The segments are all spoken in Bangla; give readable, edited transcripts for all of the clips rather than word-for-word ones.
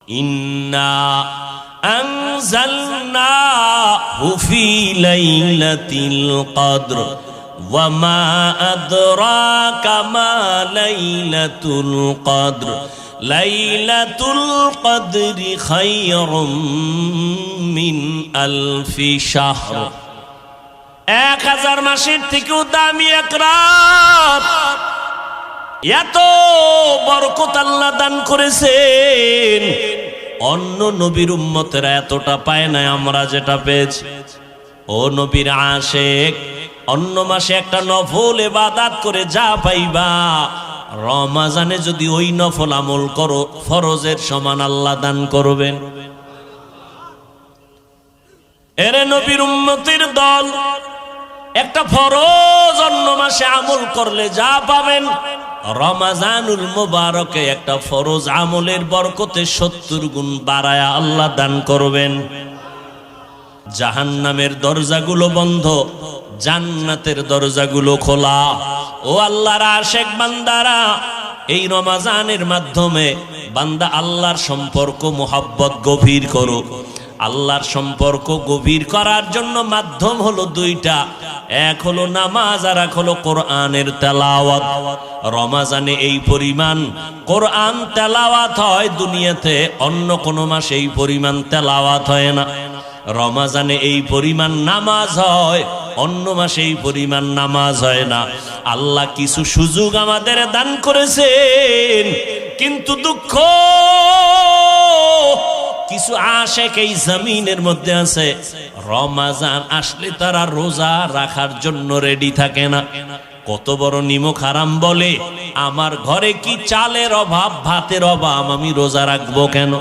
ইন্না আনজালনাহু ফি লাইলাতিল কদর ওয়া মা আদরাকা মা লাইলাতুল কদর লাইলাতুল কদরি খায়রুম মিন আলফি শাহর। 1000 মাসের থেকেও দামি এক রাত। এত বরকত আল্লাহ দান করেছেন, অন্য নবীর উম্মতেরা এতটা পায় না আমরা যেটা পেয়েছি। ও নবীর আশিক, অন্য মাসে একটা নফল ইবাদত করে যা পাইবা, রমজানে যদি ওই নফল আমল করো ফরজের সমান আল্লাহ দান করবেন। এরে নবীর উম্মতের দল, একটা ফরজ অন্য মাসে আমল করলে যা পাবেন, রমজানুল মুবারকে একটা ফরজ আমলের বরকতে 70 গুণ বাড়ায়া আল্লাহ দান করবেন। জাহান্নামের দরজাগুলো বন্ধ, জান্নাতের দরজাগুলো খোলা। ও আল্লাহর আশিক বান্দারা, এই রমজানের মাধ্যমে বান্দা আল্লাহর সম্পর্ক মোহাব্বত গভীর করো। আল্লাহর সম্পর্ক গভীর করার জন্য মাধ্যম হলো দুইটা, এক হলো নামাজ আর এক হলো কোরআনের তেলাওয়াত। রমজানে এই পরিমাণ কোরআন তেলাওয়াত হয় দুনিয়াতে অন্য কোনো মাসে এই পরিমাণ তেলাওয়াত হয় না। রমজানে এই পরিমাণ নামাজ হয়, অন্য মাসে এই পরিমাণ নামাজ হয় না। আল্লাহ কিছু সুযোগ আমাদের দান করেছেন, কিন্তু দুঃখ কিছু আশিক এই জমিনের মধ্যে আছে, রমজান আসলে তারা রোজা রাখার জন্য রেডি থাকে না। কত বড় নিমক হারাম বলে, আমার ঘরে কি চালের অভাব, ভাতের অভাব, আমি রোজা রাখবো কেন?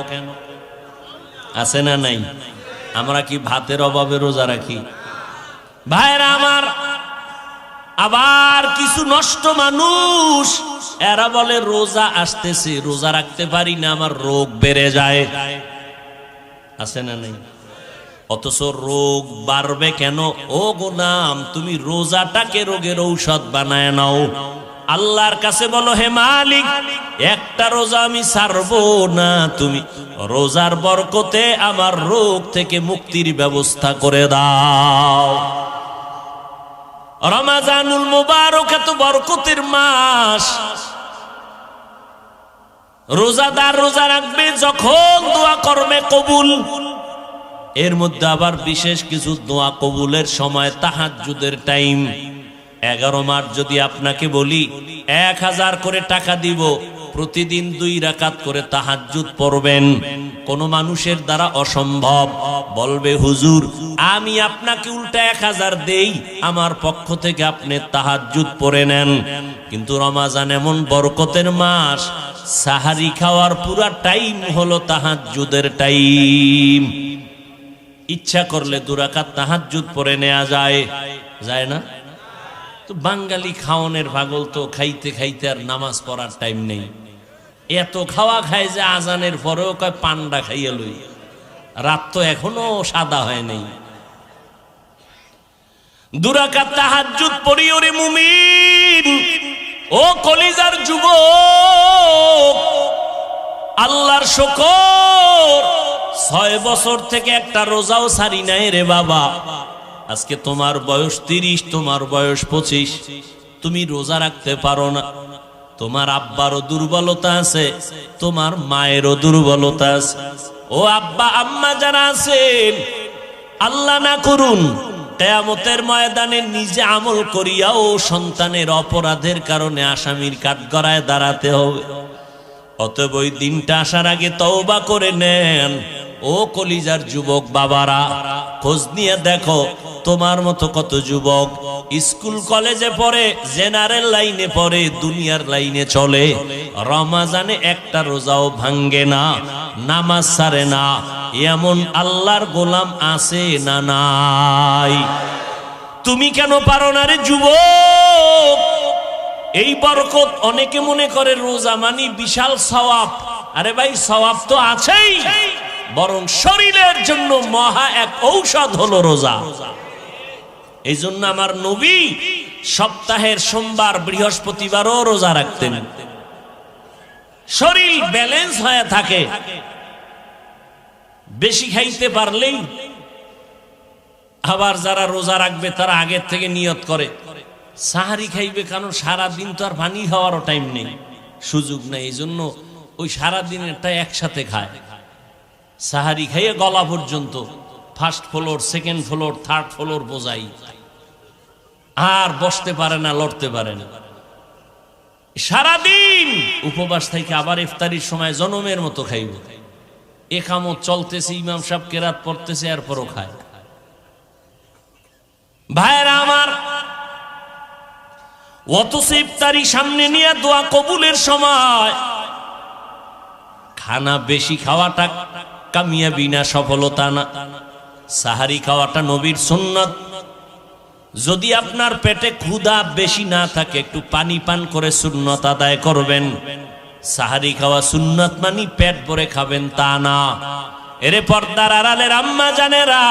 আছে না নাই? আমরা কি ভাতের অভাবে রোজা রাখি? ভাইরা আমার, আবার কিছু নষ্ট মানুষ এরা বলে রোজা আসতেছে, রোজা রাখতে পারি না, আমার রোগ বেড়ে যায়। আছে না নাই? অথচ রোগ বাড়বে কেন? ও গোলাম, তুমি রোজাটাকে রোগের ঔষধ বানায় নাও। আল্লাহর কাছে বলো, হে মালিক, একটা রোজা আমি ছাড়বো না, তুমি রোজার বরকতে আমার রোগ থেকে মুক্তির ব্যবস্থা করে দাও। রমজানুল মুবারক এত বরকতের মাস। রোজাদার রোজা রাখবে, যখন দোয়া করবে কবুল। এর মধ্যে আবার বিশেষ কিছু দোয়া কবুলের সময় তাহাজ্জুদের টাইম। 11 মাস যদি আপনাকে বলি 1000 করে টাকা দিব, প্রতিদিন 2 রাকাত করে তাহাজ্জুদ পড়বেন, কোন মানুষের দ্বারা অসম্ভব। বলবে হুজুর, আমি আপনাকে উল্টা 1000 দেই, আমার পক্ষ থেকে আপনি তাহাজ্জুদ পড়ে নেন। কিন্তু রমজান এমন বরকতের মাস, সাহারি খাওয়ার পুরা টাইম হলো তাহাজ্জুদের টাইম। ইচ্ছা করলে 2 রাকাত তাহাজ্জুদ পড়ে নেওয়া যায়, যায় না? তো বাঙালি খাওয়ানোর পাগল, তো খাইতে খাইতে আর নামাজ পড়ার টাইম নেই। এত খাওয়া খায় যে আজানের পরেও কয় পান্ডা খাইয়া লই, রাত তো এখনো সাদা হয় নাই। 2 রাকাত তাহাজ্জুদ পড়ি ওরে মুমিন, ও কলিজার যুবক, আল্লাহর শুকর, 6 বছর থেকে একটা রোজাও ছাড়ি নাই রে বাবা। আজকে তোমার বয়স 30, তোমার বয়স 25, তুমি রোজা রাখতে পারো না। তোমার আব্বারও দুর্বলতা আছে, তোমার মায়েরও দুর্বলতা আছে। ও আব্বা আম্মা যারা আছেন, আল্লাহ না করুন কিয়ামতের ময়দানে নিজে আমল করিয়াও সন্তানের অপরাধের কারণে আসামির কাঠগড়ায় দাঁড়াতে হবে। অতএব ওই দিনটা আসার আগে তওবা করে নেন। ও কলিজার যুবক বাবারা, খোঁজ নিয়ে দেখো তোমার মতো কত যুবক স্কুল কলেজে পড়ে, জেনারেল লাইনে পড়ে, দুনিয়ার লাইনে চলে, রমজানে একটা রোজাও ভাঙ্গে না, নামাজ ছাড়ে না। এমন আল্লাহর গোলাম আছে না নাই? তুমি কেন পারো না রে যুবক? এই বরকত, অনেকে মনে করে রোজা মানি বিশাল সওয়াব। আরে ভাই, সওয়াব তো আছেই, বরং শরীরের জন্য মহা এক ঔষধ হলো রোজা। এই জন্য আমার নবী সপ্তাহের সোমবার বৃহস্পতিবারও রোজা রাখতেন, শরীর ব্যালেন্স হয়ে থাকে। বেশি খাইতে পারলেই, আবার যারা রোজা রাখবে তারা আগের থেকে নিয়ত করে সাহারি খাইবে, কারণ সারাদিন তো আর পানি খাওয়ারও টাইম নেই, সুযোগ নেই, এই জন্য ওই সারাদিনেরটা একসাথে খায়। সাহারি খাইয়ে গলা পর্যন্ত, first floor, second floor, third floor বোঝাই, আর বসতে পারে না, লড়তে পারে না, সারাদিন উপবাস থেকে আবার ইফতারির সময় জনমের মতো খাইব। একামত চলতেছে, ইমাম সাহেব কেরাত পড়তেছে, এরপরও খায়। ভাইরা আমার, অথচ ইফতারি সামনে নিয়ে দোয়া কবুলের সময় খানা বেশি খাওয়াটা কামিয়াবি না, সফলতা না। সাহারি খাওয়াটা নবীর সুন্নাত। যদি আপনার পেটে ক্ষুধা বেশি না থাকে, একটু পানি পান করে সুন্নাত আদায় করবেন। সাহারি খাওয়া সুন্নাত মানে পেট ভরে খাবেন তা না। এরে পর্দার আড়ালের আম্মা জানেরা,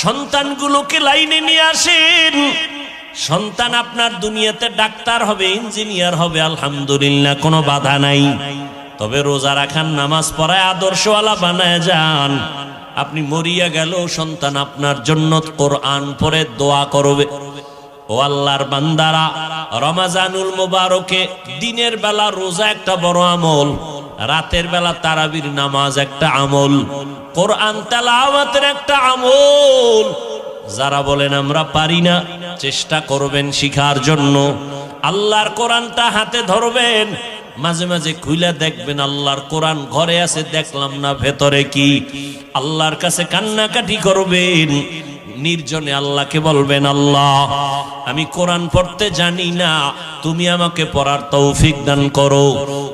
সন্তানগুলোকে লাইনে নিয়ে আসেন। সন্তান আপনার দুনিয়াতে ডাক্তার হবে, ইঞ্জিনিয়ার হবে, আলহামদুলিল্লাহ, কোনো বাধা নাই। তবে রোজা রাখান, নামাজ পড়ায় আদর্শওয়ালা বানায় যান। আপনি মরিয়া গেল, সন্তান আপনার জন্য কোরআন পড়ে দোয়া করবে। ও আল্লাহর বান্দারা, রমাজানুল মুবারকে দিনের বেলা রোজা একটা বড় আমল, রাতের বেলা তারাবির নামাজ একটা আমল, কোরআন তেলাওয়াতের একটা আমল। যারা বলেন আমরা পারি না, চেষ্টা করবেন শিখার জন্য। আল্লাহর কোরআনটা হাতে ধরবেন, মাঝে মাঝে খুলে দেখবেন আল্লাহর কোরআন ঘরে আছে, দেখলাম না ভেতরে কি। আল্লাহর কাছে কান্নাকাটি করবেন, নির্জনে আল্লাহকে বলবেন, আল্লাহ আমি কোরআন পড়তে জানি না, তুমি আমাকে পড়ার তৌফিক দান করো।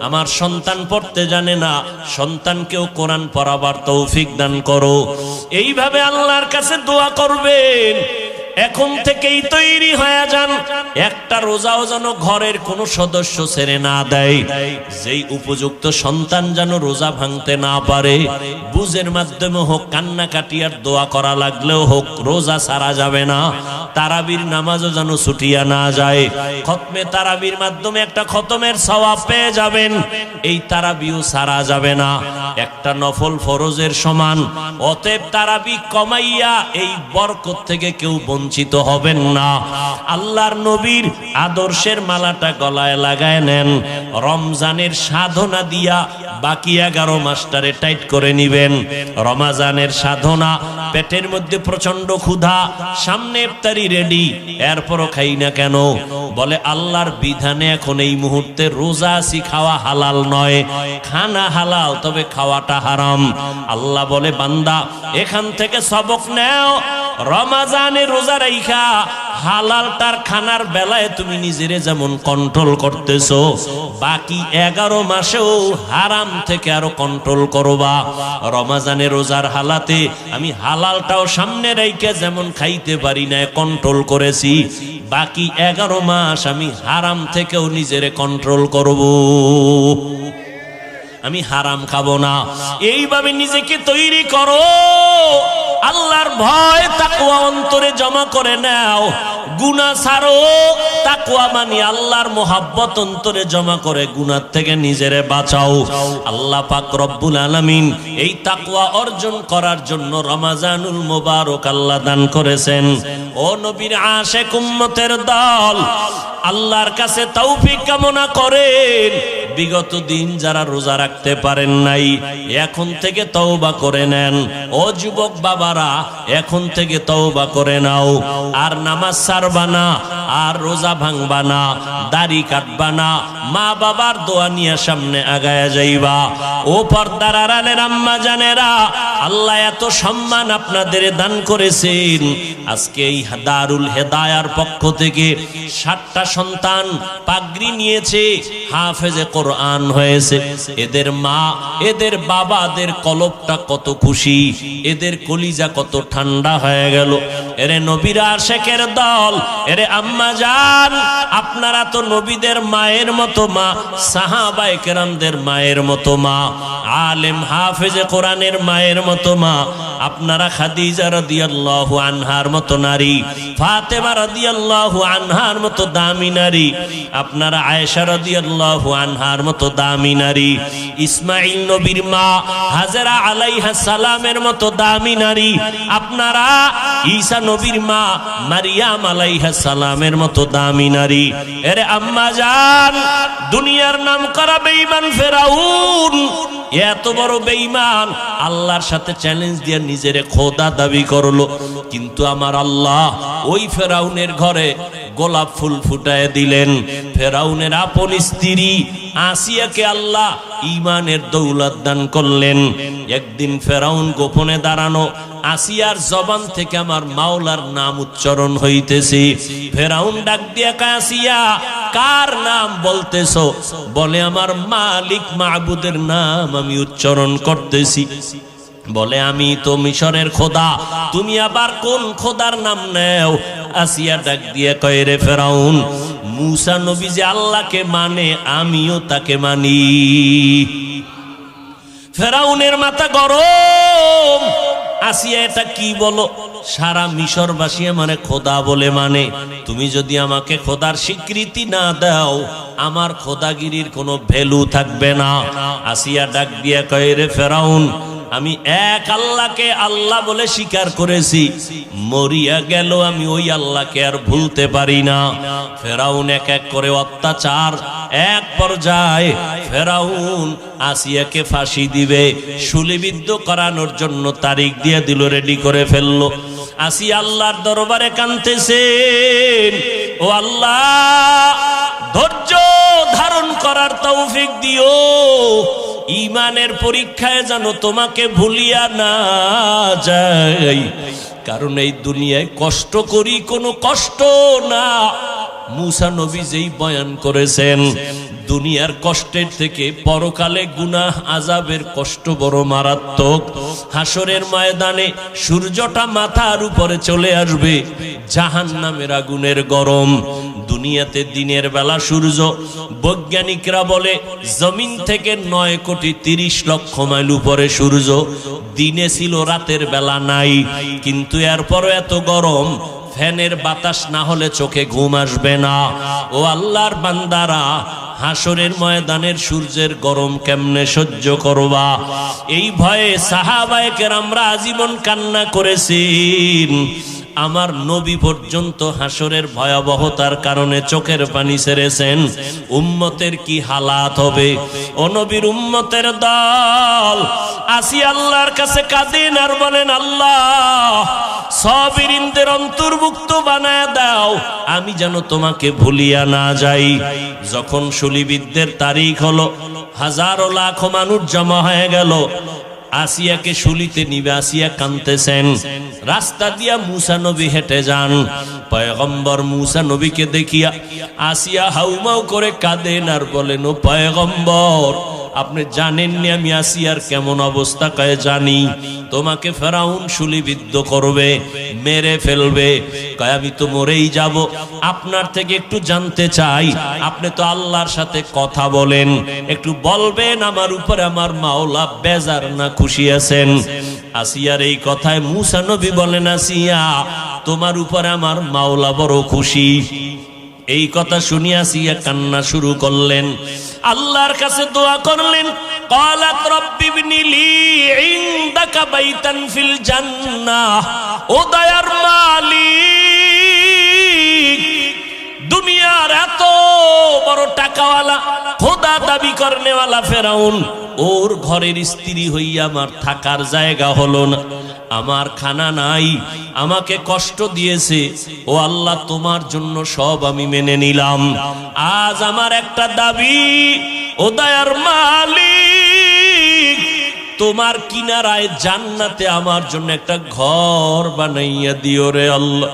আমার সন্তান পড়তে জানে না, সন্তানকেও কোরআন পড়াবার তৌফিক দান করো। এইভাবে আল্লাহর কাছে দোয়া করবেন। এখন থেকেই তৈরি হয়ে যান, একটা রোজাও যেন ঘরের কোনো সদস্য ছেড়ে না দেয়। যেই উপযুক্ত সন্তান যেন রোজা ভাঙতে না পারে, বুঝের মাধ্যমে হোক, কান্নাকাটি আর দোয়া করা লাগলেও হোক, রোজা ছাড়া যাবে না। তারাবির নামাজও যেন ছুটিয়া না যায়। খতমে তারাবির মাধ্যমে একটা খতমের সওয়াব পেয়ে যাবেন, এই তারাবিও ছাড়া যাবে না, একটা নফল ফরজের সমান। অতএব তারাবি কমাইয়া এই বরকত থেকে কেউ বঞ্চিত হবেন না। আল্লাহর নবীর আদর্শের মালাটা গলায় লাগায় নেন। রমজানের সাধনা দিয়া বাকি 11 মাসটারে টাইট করে নিবেন। রমজানের সাধনা, পেটের মধ্যে প্রচন্ড ক্ষুধা, সামনে ইফতারি রেডি, এরপরও খাই না কেন? বলে আল্লাহর বিধানে এখন এই মুহূর্তে রোজা আছি, খাওয়া হালাল নয়। খানা হালাল, তবে খাওয়াটা হারাম। আল্লাহ বলে, বান্দা এখান থেকে সবক নেও। রমজানে রোজা রাইখা হালালটার খানার বেলায় তুমি নিজেরে যেমন কন্ট্রোল করতেছো, বাকি 11 মাসেও হারাম থেকে আরো কন্ট্রোল করবা। রমজানে রোজার হালাতে আমি হালালটাও সামনে রাইখা যেমন খাইতে পারি না, কন্ট্রোল করেছি, বাকি 11 মাস আমি হারাম থেকেও নিজেরে কন্ট্রোল করব। আমি হারাম খাবো না। এইভাবে নিজেকে তৈরি করো। আল্লাহর ভয় তাকওয়া অন্তরে জমা করে নাও। গুনাহ ছাড়ো, তাকওয়া মানে আল্লাহর মোহাব্বত অন্তরে জমা করে গুনাহ থেকে নিজেরে বাঁচাও। আল্লাহ পাক রব্বুল আলামিন এই তাকওয়া অর্জন করার জন্য রমজানুল মুবারক আল্লাহ দান করেছেন। ও নবীর আশিক উম্মতের দল, আল্লাহর কাছে তৌফিক কামনা করেন। বিগত দিন যারা রোজা রাখতে পারেন নাই, এখন থেকে তওবা করে নেন। ও যুবক বাবারা, এখন থেকে তওবা করে নাও। আর নামাজ ছাড়বা না, আর রোজা ভাঙবা না, দাড়ি কাটবা না, মা বাবার দোয়া নিয়ে সামনে আগায়া যাইবা। ও পর্দার আড়ালের আম্মা জানেরা, আল্লাহ এত সম্মান আপনাদের দান করেছেন। আজকে এই দারুল হেদায়ার পক্ষ থেকে 60টা সন্তান পাগড়ি নিয়েছে, হাফেজে কোরআন হয়েছে। এদের মা, এদের বাবাদের কলবটা কত খুশি, এদের কলিজা কত ঠান্ডা হয়ে গেল। এরে নবীর আশিকের দল, এরে আম্মা আম্মা জান, আপনারা তো নবীদের মায়ের মতো মা, সাহাবায়ে কেরামদের মায়ের মতো মা, আলেম হাফেজে কোরআনের মায়ের মতো মা। আপনারা খাদিজা রাদিয়াল্লাহু আনহার মতো নারী, ফাতেমা রাদিয়াল্লাহু আনহার মতো দামি নারী, আপনারা আয়েশা রাদিয়াল্লাহু আনহার মতো দামি নারী, ইসমাইল নবীর মা হাজেরা আলাইহিস সালামের মতো দামি নারী, আপনারা ঈসা নবীর মা মারিয়াম আলাইহিস সালামের মতো দামি নারী। এরে আম্মা জান, দুনিয়ার নাম করা বেঈমান ফেরাউন এত বড় বেঈমান, আল্লাহর সাথে চ্যালেঞ্জ দিয়ে নিজেরে খোদা দাবি করলো। কিন্তু আমার আল্লাহ ওই ফেরাউনের ঘরে গোলাপ ফুল ফুটায় দিলেন। ফেরাউনের আপন স্ত্রী আসিয়াকে আল্লাহ ঈমানের দৌলত দান করলেন। একদিন ফেরাউন গোপনে দাঁড়ানো, আসিয়ার জবান থেকে আমার মাওলার নাম উচ্চারণ হইতেছে। ফেরাউন ডাক দিয়া কয়, আসিয়া কার নাম বলতেছো? বলে আমার মালিক মাবুদের নাম আমি উচ্চারণ করতেছি। বলে আমি তো মিশরের খোদা, তুমি আবার কোন খোদার নাম নেও? আসিয়া ডাক দিয়ে কয়, রে ফেরাউন, মুসা নবী যে আল্লাহকে মানে আমিও তাকে মানি। ফেরাউনের মাথা গরম। আসিয়া এটা কি বলো? সারা মিশরবাসী আমারে খোদা বলে মানে, তুমি যদি আমাকে খোদার স্বীকৃতি না দাও আমার খোদাগিরির কোনো ভ্যালু থাকবে না। আসিয়া ডাক দিয়ে কয়, রে ফেরাউন, আমি এক আল্লাহকে আল্লাহ বলে স্বীকার করেছি, মরিয়া গেল আমি ওই আল্লাহকে আর ভুলতে পারি না। ফেরাউন এক এক করে অত্যাচার, এক পর্যায়ে ফেরাউন আসিয়াকে ফাঁসি দিবে, শুলিবিদ্ধ করানোর জন্য তারিখ দিয়ে দিল, রেডি করে ফেললো। আসিয়া আল্লাহর দরবারে কাঁদতেছেন, ও আল্লাহ ধৈর্য ধারণ করার তৌফিক দিও, ঈমানের পরীক্ষায় যেন তোমাকে ভুলিয়া না যাই, কারণ এই দুনিয়ায় কষ্ট করি কোনো কষ্ট না। মুসা নবী যেই বয়ান করেছেন, দুনিয়ার কষ্টের থেকে পরকালে গুনাহ আযাবের কষ্ট বড় মারাত্মক। হাসরের ময়দানে সূর্যটা মাথার উপরে চলে আসবে, জাহান্নামের আগুনের গরম। দুনিয়াতে দিনের বেলা সূর্য, বৈজ্ঞানিকরা বলে জমিন থেকে 9,30,00,000 মাইল উপরে সূর্য, দিনে ছিল রাতের বেলা নাই, কিন্তু এরপরও এত গরম, ফ্যানের বাতাস না হলে চোখে ঘুম আসবে না। ও আল্লাহর বান্দারা, হাসরের ময়দানের সূর্যের গরম কেমনে সহ্য করবা? এই ভয়ে সাহাবায়ে কেরামরা আজীবন কান্না করেছেন। আমার নবী পর্যন্ত হাসরের ভয়াবহতার কারণে চোখের পানি ছেড়েছেন। উম্মতের কি হালাত হবে? ও নবীর উম্মতের দল আসি আল্লাহর কাছে কাঁদেন আর বলেন, আল্লাহ সাবিরিনদের অন্তর্ভুক্ত বানায় দাও, আমি যেন তোমাকে ভুলিয়া না যাই। যখন শুলিবিদ্ধের তারিখ হলো, হাজারো লাখ মানুষ জমা হয়ে গেল, আসিয়াকে শুলিতে নিবে। আসিয়া কাঁদতেছেন। রাস্তা দিয়া মুসা নবী হেঁটে যান। পয়গম্বর মুসা নবীকে দেখিয়া আসিয়া হাউমাউ করে কাঁদেন আর বলেন, ও পয়গম্বর, আপনি জানেননি আমি আসিয়ার কেমন অবস্থা? কয়ে জানি, তোমাকে ফেরাউন শুলিবিদ্ধ করবে, মেরে ফেলবে। কয় আমি তো মরেই যাব, আপনার থেকে একটু জানতে চাই, আপনি তো আল্লাহর সাথে কথা বলেন, একটু বলবেন আমার উপরে আমার মাওলা বেজার না খুশি আছেন? আসিয়ার এই কথায় মুসা নবী বলেন, আসিয়া তোমার উপরে আমার মাওলা বড় খুশি। এই কথা শুনিয়া আসিয়া কান্না শুরু করলেন, আল্লাহর কাছে দোয়া করলেন। ক্বালাত রাব্বি ইবনি লি ইনদাকা বাইতান ফিল জান্নাহ। ও দয়ার মালিক, দুনিয়ার এত বড় টাকাওয়ালা খোদা দাবি করনেওয়ালা ফেরাউন, ওর ঘরের স্ত্রী হইয়া আমার থাকার জায়গা হলো না, আমার খানা নাই, আমাকে কষ্ট দিয়েছে। ও আল্লাহ, তোমার জন্য সব আমি মেনে নিলাম। আজ আমার একটা দাবি, ও দয়ার মালিক, তোমার কিনারায় জান্নাতে আমার জন্য একটা ঘর বানাইয়া দিও রে আল্লাহ।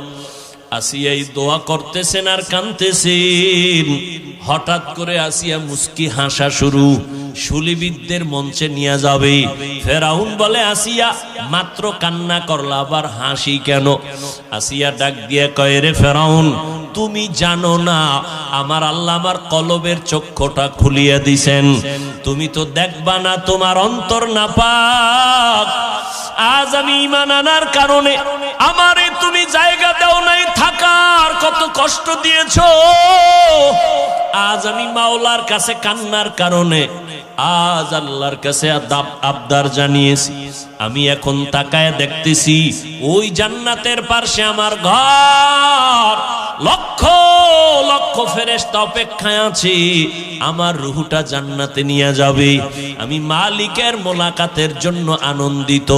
আসিয়া এই দোয়া করতেছেন আর কাঁদতেছেন। হঠাৎ করে আসিয়া মুস্কি হাসা শুরু, শুলিবিদদের মঞ্চে নিয়ে যাবে। ফেরাউন বলে, আসিয়া মাত্র কান্না করলা, আবার হাসি কেন? আসিয়া ডাক দিয়ে কয়, রে ফেরাউন, তুমি জানো না আমার আল্লাহ আমার কলবের চক্ষুটা খুলিয়ে দিছেন। তুমি তো দেখবা না, তোমার অন্তর নাপাক। আজ আমি ঈমান আনার কারণে আমারে তুমি জায়গা দাও নাই থাকার, কত কষ্ট দিয়েছো। আজ আমি মাওলার কাছে কান্নার কারণে আজ আল্লাহর কাছে আবদার জানিয়েছি। আমি এখন তাকায় দেখতেছি ওই জান্নাতের পাশে আমার ঘর, লক্ষ লক্ষ ফেরেশতা অপেক্ষায় আছে, আমার রূহটা জান্নাতে নিয়ে যাবে। আমি মালিকের মোলাকাতের জন্য আনন্দিত।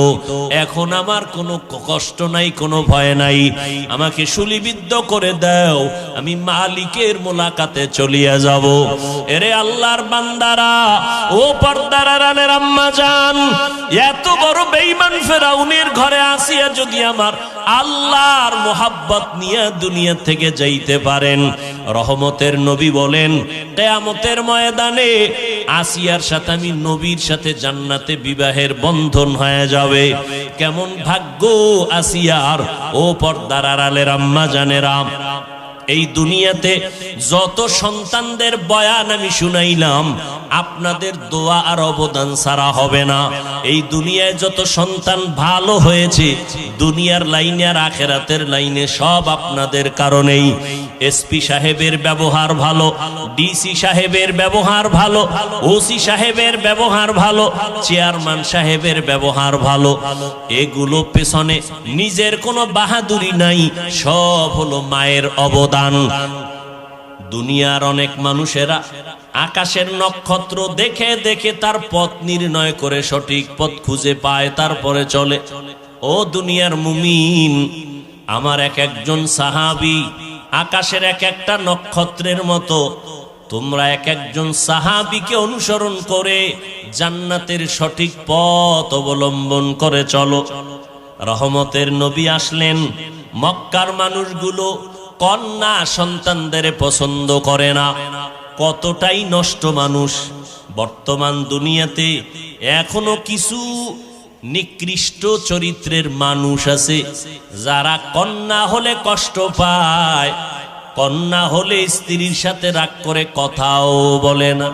এখন আমার কোনো কষ্ট নাই, কোনো ভয় নাই। আমাকে শুলিবিদ্ধ করে দাও, আমি মালিকের মোলাকাতে চলিয়া যাব। এরে আল্লাহর বান্দারা, ও পর্দার আড়ালের আম্মা জান, এত বড় বেঈমান ফেরাউনের ঘরে আসিয়া যদি আমার আল্লাহর মোহাব্বত নিয়ে দুনিয়া থেকে যাইতে পারেন, রহমতের নবী বলেন কিয়ামতের ময়দানে আসিয়ার সাথে আমি নবীর সাথে জান্নাতে বিবাহের বন্ধন হয়ে যাবে। কেমন ভাগ্য আসিয়ার, ও পর্দার আড়ালের আম্মা জানেরা। এই দুনিয়াতে যত সন্তানদের বয়ান আমি শুনাইলাম, আপনাদের দোয়া আর অবদান ছাড়া হবে না। এই দুনিয়ায় যত সন্তান ভালো হয়েছে, দুনিয়ার লাইনে আর আখেরাতের লাইনে সব আপনাদের কারণেই। এসপি সাহেবের ব্যবহার ভালো, ডিসি সাহেবের ব্যবহার ভালো, ওসি সাহেবের ব্যবহার ভালো, চেয়ারম্যান সাহেবের ব্যবহার ভালো, এগুলো পেছনে নিজের কোনো বাহাদুরি নাই, সব হলো মায়ের অবদান। দুনিয়ার অনেক মানুষেরা আকাশের নক্ষত্র দেখে দেখে তার পথ নির্ণয় করে সঠিক পথ খুঁজে পায়, তারপরে চলে। ও দুনিয়ার মুমিন, আমার এক একজন সাহাবী আকাশের এক একটা নক্ষত্রের মতো। তোমরা এক একজন সাহাবীকে অনুসরণ করে জান্নাতের সঠিক পথ অবলম্বন করে চলো। রহমতের নবী আসলেন, মক্কার মানুষগুলো কন্যা সন্তানদের পছন্দ করে না। কতটাই নষ্ট মানুষ বর্তমান দুনিয়াতে। এখনো কিছু নিকৃষ্ট চরিত্রের মানুষ আছে যারা কন্যা হলে কষ্ট পায়, কন্যা হলে স্ত্রীর সাথে রাগ করে কথাও বলে না।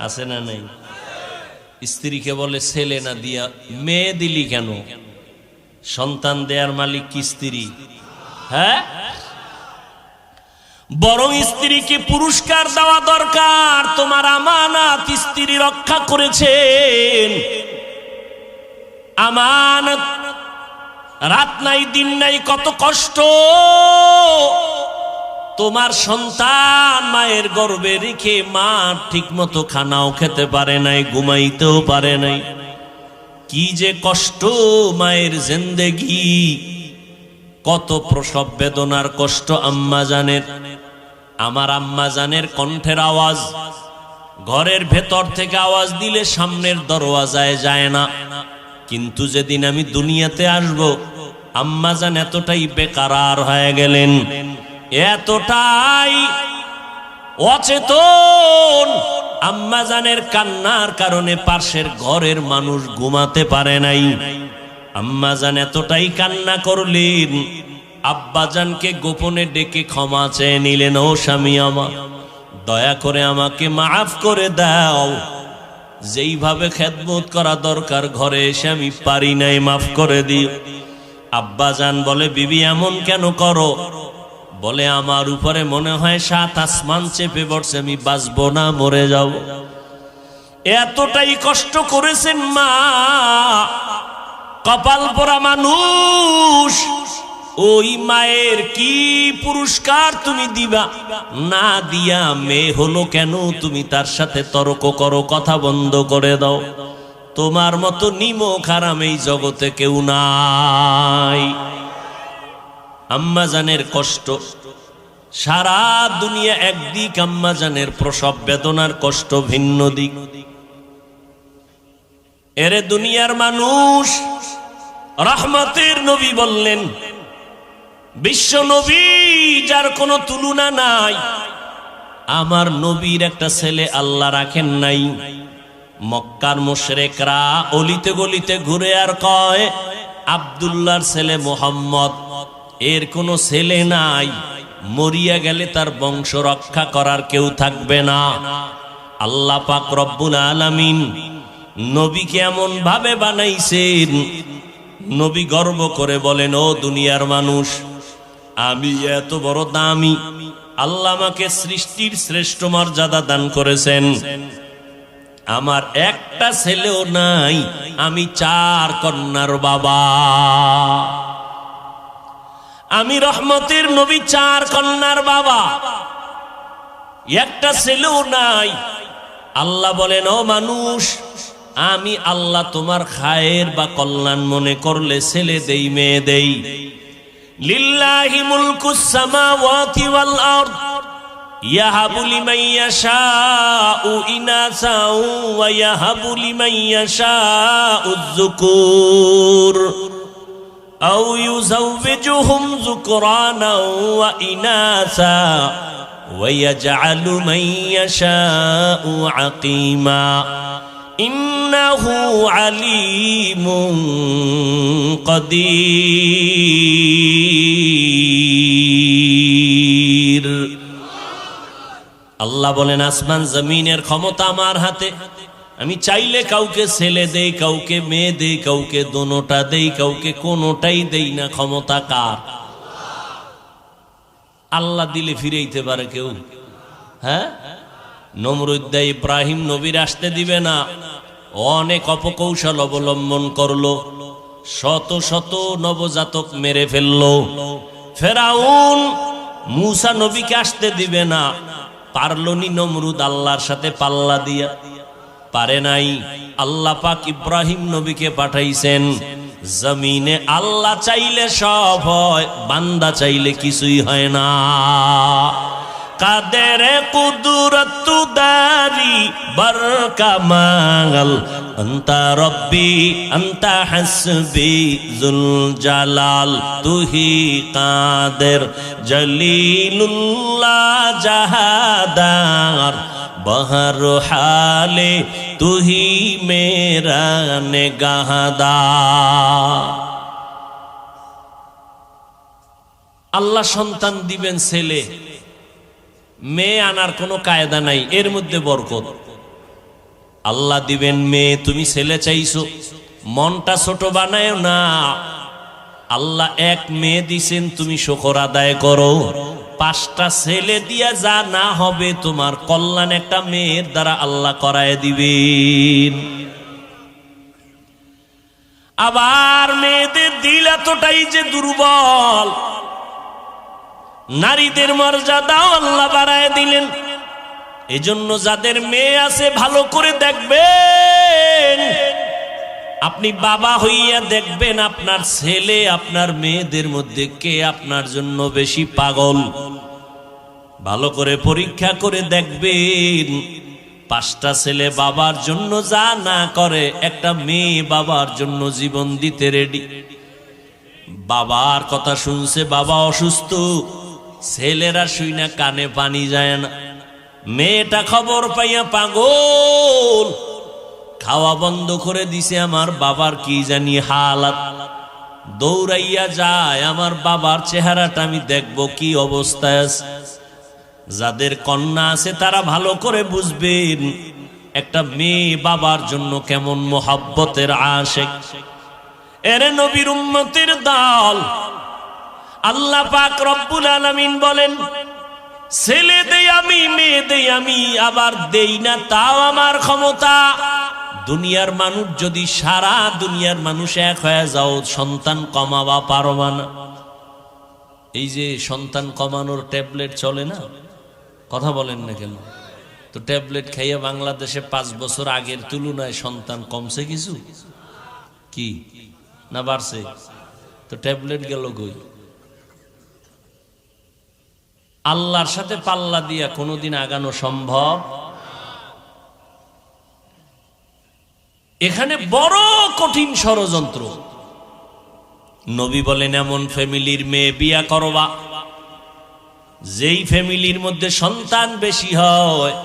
আছে না নাই? স্ত্রীকে বলে ছেলে না দিয়া মেয়ে দিলি কেন? সন্তান দেয়ার মালিক কি স্ত্রী? হ্যাঁ, বরং স্ত্রীকে পুরস্কার দেওয়া দরকার। তোমার আমানত স্ত্রী রক্ষা করেছেন। আমানত, রাত নাই দিন নাই, কত কষ্ট। তোমার সন্তান মায়ের গর্ভে রেখে মা ঠিক মতো খানাও খেতে পারে নাই, ঘুমাইতেও পারে নাই। কি যে কষ্ট মায়ের জিন্দেগি, কত প্রসব বেদনার কষ্ট আম্মা জানের। আমার আম্মা জানের কণ্ঠের আওয়াজ ঘরের ভেতর থেকে আওয়াজ দিলে সামনের দরওয়াজায় যায় না। কিন্তু যেদিন আমি দুনিয়াতে আসব, আম্মা জান এতটাই বেকারার হয়ে গেলেন, এতটাই অচেতন। আম্মা জানের কান্নার কারণে পাশের ঘরের মানুষ ঘুমাতে পারে নাই। আম্মা জান এতটাই কান্না করলেন, আব্বাজানকে গোপনে ডেকে ক্ষমা চেয়ে নিলেন। ও স্বামী আমার, দয়া করে আমাকে মাফ করে দাও। যেইভাবে খেদমত করা দরকার ঘরে এসে আমি পারি নাই, মাফ করে দিও। আব্বাজান বলে, বিবি এমন কেন করো? বলে, আমার উপরে মনে হয় 7 আসমান চেপে পড়ছে, আমি বাঁচবো না, মরে যাব। এতটাই কষ্ট করেছেন মা। কপাল পোড়া মানুষ। ওই মায়ের কি পুরস্কার তুমি দিবা? না দিয়া মেয়ে হলো কেন তুমি তার সাথে তর্ক করো, কথা বন্ধ করে দাও। তোমার মতো নিমক হারাম এই জগতে কেউ নাই। আম্মা জানের কষ্ট সারা দুনিয়া একদিক, আম্মা জানের প্রসব বেদনার কষ্ট ভিন্ন দিক। এরে দুনিয়ার মানুষ, রহমতের নবী বললেন, বিশ্ব নবী যার কোনো তুলনা নাই, আমার নবীর একটা ছেলে আল্লাহ রাখেন নাই। মক্কার মুশরিকরা অলিতে গলিতে ঘুরে আর কয়, আব্দুল্লাহর ছেলে মুহাম্মদ, এর কোনো ছেলে নাই। মরিয়া গেলে তার বংশ রক্ষা করার কেউ থাকবে না। আল্লাহ পাক রব্বুল আলামিন নবীকে এমন ভাবে বানাইছেন, নবী গর্ব করে বলেন, ও দুনিয়ার মানুষ, আমি এত বড় দামি, আল্লাহ আমাকে সৃষ্টির শ্রেষ্ঠ মর্যাদা দান করেছেন, আমার একটা ছেলেও নাই, আমি 4 কন্যার বাবা। আমি রহমতের নবী, 4 কন্যার বাবা, একটা ছেলেও নাই। আল্লাহ বলেন, ও মানুষ, আমি আল্লাহ তোমার খায়ের বা কল্যাণ মনে করলে ছেলে দেই, মেয়ে দেই। লিল্লাহি মুলকুস সামাওয়াতি ওয়াল আরদ ইয়াহাবু লিমান ইয়াশাউ ইনাসাও ওয়া ইয়াহাবু লিমান ইয়াশাউ যুকুর আও ইউযাওবিজুহুম যুকরানা ওয়া ইনাসা ওয়া ইয়াজআলু মান ইয়াশাউ আকিমা ইন্নাহু আলিমুন কাদির। আল্লাহ বলেন, আসমান জমিনের ক্ষমতা আমার হাতে, আমি চাইলে কাউকে ছেলে দেই, কাউকে মেয়ে দেই, কাউকে দোনোটা দেই, কাউকে কোনোটাই দেই না। ক্ষমতা কার? আল্লাহ দিলে ফিরেইতে পারে কেউ? হ্যাঁ, নমরুদ দেয়, ইব্রাহিম নবীর আসতে দিবে না, অনেক অপকৌশল অবলম্বন করলো, শত শত নবজাতক মেরে ফেললো। ফেরাউন মূসা নবীকে আসতে দিবে না, পারলনি নমরুদ আল্লাহর সাথে পাল্লা দিয়া, পারে নাই। আল্লাহ পাক ইব্রাহিম নবীকে পাঠাইছেন। জমিনে আল্লাহ চাইলে সব হয়, বান্দা চাইলে কিছুই হয় না। কাদের কুদরত দারি বরকামাল আনতা রব্বি আনতা হাসবি জুল জালাল তুহি কাদের জলিলুল্লাহ জাহাদার বহর হালে তুহি মেরা নেগাহদার। আল্লাহ সন্তান দিবেন ছেলে, মেয়ে আনার কোনো কায়দা নাই, এর মধ্যে বরকত। আল্লাহ দিবেন মেয়ে, তুমি ছেলে চাইছো, মনটা ছোট বানায়ও না। আল্লাহ এক মেয়ে দিছেন, তুমি শুকর আদায় করো। 5টা ছেলে দিয়া যা না হবে, তোমার কল্যাণ একটা মেয়ের দ্বারা আল্লাহ করায় দিবেন। আবার মেয়েদের দিল এতটাই যে দুর্বল, নারীদের মর্যাদাও আল্লাহ বাড়ায় দিলেন। এজন্য যাদের মেয়ে আছে ভালো করে দেখবেন, আপনি বাবা হইয়া দেখবেন আপনার ছেলে আপনার মেয়েদের মধ্যে কে আপনার জন্য বেশি পাগল। ভালো করে পরীক্ষা করে দেখবেন। 5টা ছেলে বাবার জন্য যা না করে, একটা মেয়ে বাবার জন্য জীবন দিতে রেডি। বাবার কথা শুনছে, বাবা অসুস্থ, ছেলেরা শুই না কানে পানি যায় না। মেয়েটা খবর পাইয়া পাগল, খাওয়া বন্ধ করে দিছে, আমার বাবার কি জানি হালাত। দৌড়াইয়া যায়, আমার বাবার চেহারাটা আমি দেখবো কি অবস্থায় আছে। যাদের কন্যা আছে তারা ভালো করে বুঝবেন একটা মেয়ে বাবার জন্য কেমন মোহাব্বতের আশিক। এরে নবীর উম্মতের দল, আল্লাহ পাক রব্বুল আলামিন বলেন, ছেলে দেই আমি, মেয়ে দেই আমি, আবার দেই না তাও আমার ক্ষমতা। দুনিয়ার মানুষ যদি সারা দুনিয়ার মানুষ এক হয়ে যাও, সন্তান কমাবা পারবা না। এই যে সন্তান কমানোর ট্যাবলেট চলে না, কথা বলেন না কেন? তো ট্যাবলেট খাইয়া বাংলাদেশে 5 বছর আগের তুলনায় সন্তান কমছে কিছু কি না বাড়ছে? তো ট্যাবলেট গেল কই? আল্লাহর সাথে পাল্লা দিয়া কোনোদিন আগানো সম্ভব? এখানে বড় কঠিন ষড়যন্ত্র। নবী বলেন, এমন ফ্যামিলির মেয়ে বিয়া করবা যেই ফ্যামিলির মধ্যে সন্তান বেশি হয়,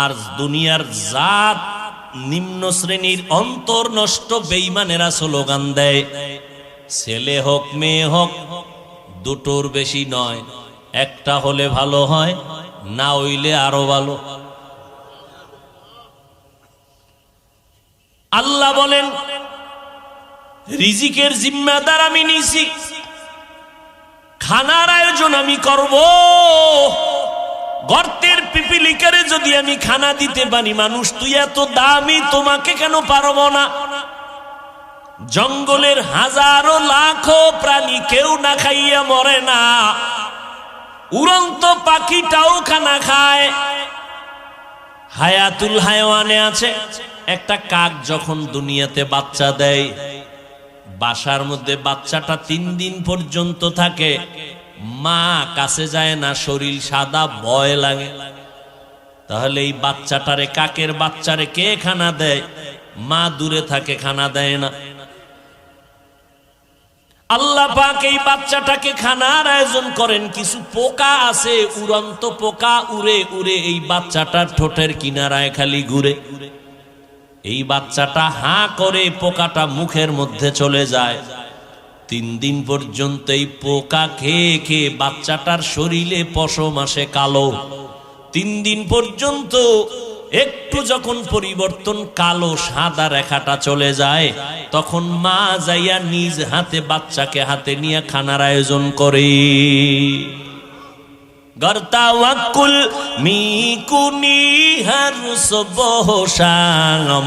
আর দুনিয়ার জাত নিম্ন শ্রেণীর অন্তর নষ্ট বেঈমানেরা স্লোগান দেয়, ছেলে হোক মেয়ে হোক দুটোর বেশি নয়, একটা হলে ভালো হয়, না হইলে আরো ভালো। আল্লাহ বলেন রিজিকের জিম্মাদার আমি নিছি, খানার আয়োজন আমি করব। গর্তের পিপিলিকারে যদি আমি খানা দিতে পারি, মানুষ তুই এত দামি, তোমাকে কেন পারবো না? জঙ্গলের হাজারো লাখো প্রাণী কেউ না খাইয়া মরে না, উড়ন্ত পাখিটাও খানা খায়। হায়াতুল হায়ওয়ানে আছে, একটা কাক যখন দুনিয়াতে বাচ্চা দেয়, বাসার মধ্যে বাচ্চাটা 3 দিন পর্যন্ত থাকে, মা কাছে যায় না, শরীর সাদা, ভয় লাগে। তাহলে এই বাচ্চাটারে, কাকের বাচ্চারে কে খানা দেয়? মা দূরে থাকে, খানা দেয় না। আল্লাহ পাক এই বাচ্চাটাকে খানার আয়োজন করেন। কিছু পোকা আছে, উড়ন্ত পোকা, উড়ে উড়ে এই বাচ্চাটার ঠোঁটের কিনারায় খালি ঘুরে। এই বাচ্চাটা হাঁ করে, পোকাটা মুখের মধ্যে চলে যায়। 3 দিন পর্যন্ত এই পোকা খেয়ে খেয়ে বাচ্চাটার শরীরে পশম আসে কালো। 3 দিন পর্যন্ত একটু যখন পরিবর্তন, কালো সাদা রেখাটা চলে যায়, তখন মা যাইয়া নিজ হাতে বাচ্চাকে হাতে নিয়ে খানার আয়োজন করে। গর্তাওয়াকুল মিকুনি হর সুবহ শাম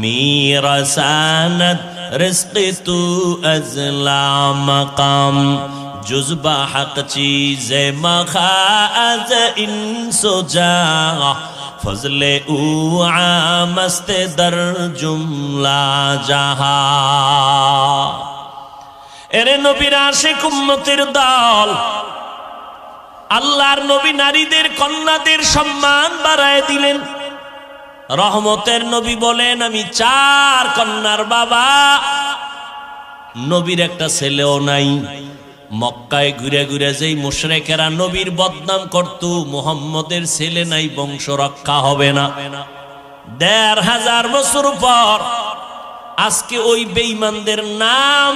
মিরাসানাত রিজকি তু আজলা মাকাম জুজবা হক চীজে মখাজ ইনসুজা ফজলে উ আমস্তে দর জুমলা জাহা। এরে নবীর আশিক উম্মতের দল, আল্লাহর নবী নারীদের, কন্যাদের সম্মান বাড়ায় দিলেন। রহমতের নবী বলেন আমি 4 কন্যার বাবা। নবীর একটা ছেলেও নাই। মক্কায় ঘুরে ঘুরে যেই মুশরিকেরা নবীর বদনাম করত, মুহাম্মদের ছেলে নাই, বংশ রক্ষা হবে না। 1500 বছর পর আজকে ওই বেঈমানদের নাম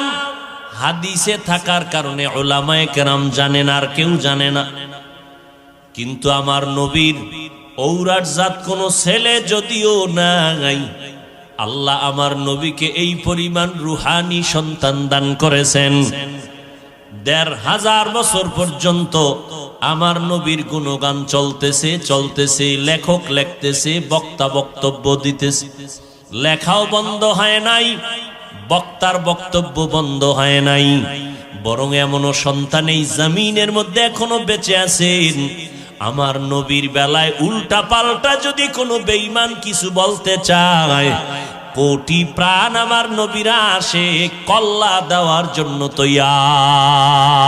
হাদিসে থাকার কারণে উলামায়ে কেরাম জানেন, আর কেউ জানে না। কিন্তু আমার নবীর ঔরাট জাত কোনো ছেলে যদিও নাই, আল্লাহ আমার নবীকে এই পরিমাণ রুহানি সন্তান দান করেছেন। 1500 বছর পর্যন্ত আমার নবীর গুণগান চলতেছে চলতেছে, লেখক লিখতেছে, বক্তা বক্তব্য দিতেছে, লেখাও বন্ধ হয় নাই, বক্তার বক্তব্য বন্ধ হয় নাই। বরং এমনও সন্তান এই জমিনের মধ্যে এখনো বেঁচে আছেন, আমার নবীর বেলায় উল্টা পাল্টা যদি কোনো বেঈমান কিছু বলতে চায়, কোটি প্রাণ আমার নবীরা আসে কল্লা দেওয়ার জন্য তৈয়ার।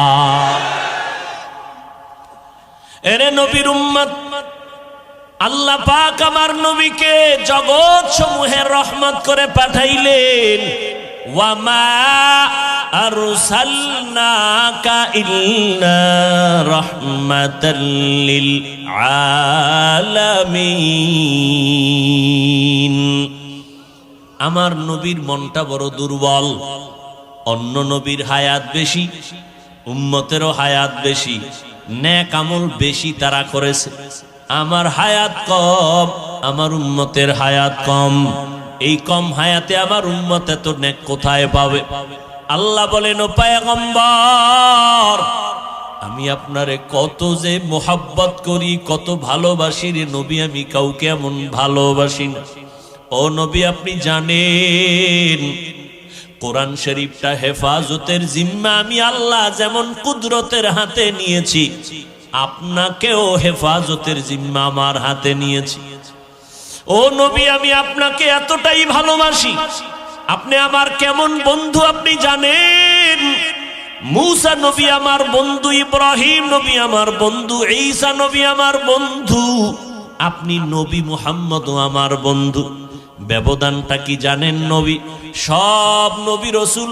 এরে নবীর উম্মত, আল্লাহ পাক আমার নবীকে জগৎ সমূহের রহমত করে পাঠাইলেন। ওয়ামা আরসালনাকা ইল্লা রাহমাতাল লিল আলামিন। আমার নবীর মনটা বড় দুর্বল। অন্য নবীর হায়াত বেশি, উম্মতেরও হায়াত বেশি, নেক আমল বেশি তারা করেছে। আমার হায়াত কম, আমার উম্মতের হায়াত কম। এই কম হায়াতে আমার উম্মত এত নেক কোথায় পাবে? আল্লাহ বলেন ও পয়গম্বর, আমি আপনারে কত যে মোহাব্বত করি, কত ভালোবাসি রে নবী, আমি কাউকে এমন ভালোবাসি না। ও নবী আপনি জানেন, কোরআন শরীফটা হেফাজতের জিম্মা আমি আল্লাহ যেমন কুদরতের হাতে নিয়েছি, আপনাকেও হেফাজতের জিম্মা আমার হাতে নিয়েছি। ও নবী আমি আপনাকে এতটাই ভালোবাসি, আপনি আমার কেমন বন্ধু আপনি জানেন। মূসা নবী আমার বন্ধু, ইব্রাহিম নবী আমার বন্ধু, ঈসা নবী আমার বন্ধু, আপনি নবী মুহাম্মদও আমার বন্ধু। ব্যবধানটা কি জানেন? নবী, সব নবী রাসূল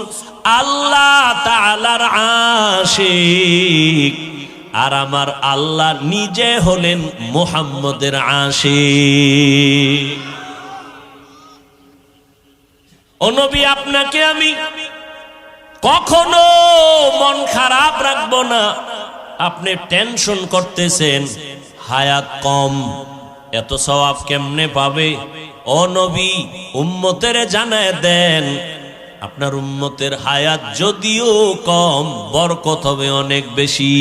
আল্লাহ তাআলার আশিক, আর আমার আল্লাহ নিজে হলেন মুহাম্মদের আশিক। ও নবী আপনাকে আমি কখনো মন খারাপ রাখবো না। আপনি টেনশন করতেছেন হায়াত কম, এত সওয়াব কেমনে পাবে? ও নবী, উম্মতের জানায় দেন, আপনার উম্মতের হায়াত যদিও কম, বরকত হবে অনেক বেশি।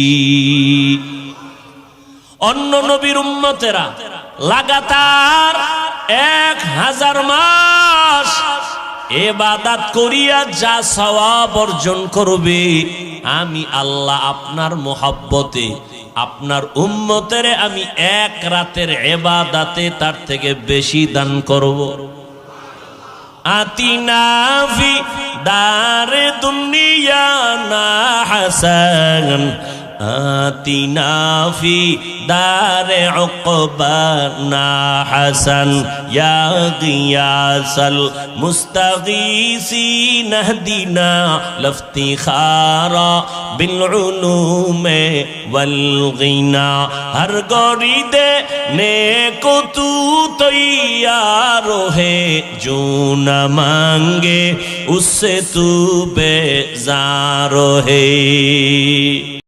অন্য নবীর উম্মতেরা লাগাতার 1000 মাস ইবাদত করিয়া যা সওয়াব অর্জন করবে, আমি আল্লাহ আপনার মোহাব্বতে আপনার উম্মতের আমি 1 রাতের ইবাদতে তার থেকে বেশি দান করব। আতিনা ফি দারে দুনিয়া না হাসান, আতিনা ফি দারে উকবা না হাসান, ইয়া গিয়াসাল মুস্তাগীসিন ইহদিনা লফতিখারা বিল উলুমে ওয়াল গিনা। হর গরিদে নেকো তু তৈয়ার হে, जो न मांगे उससे तू बेजार है।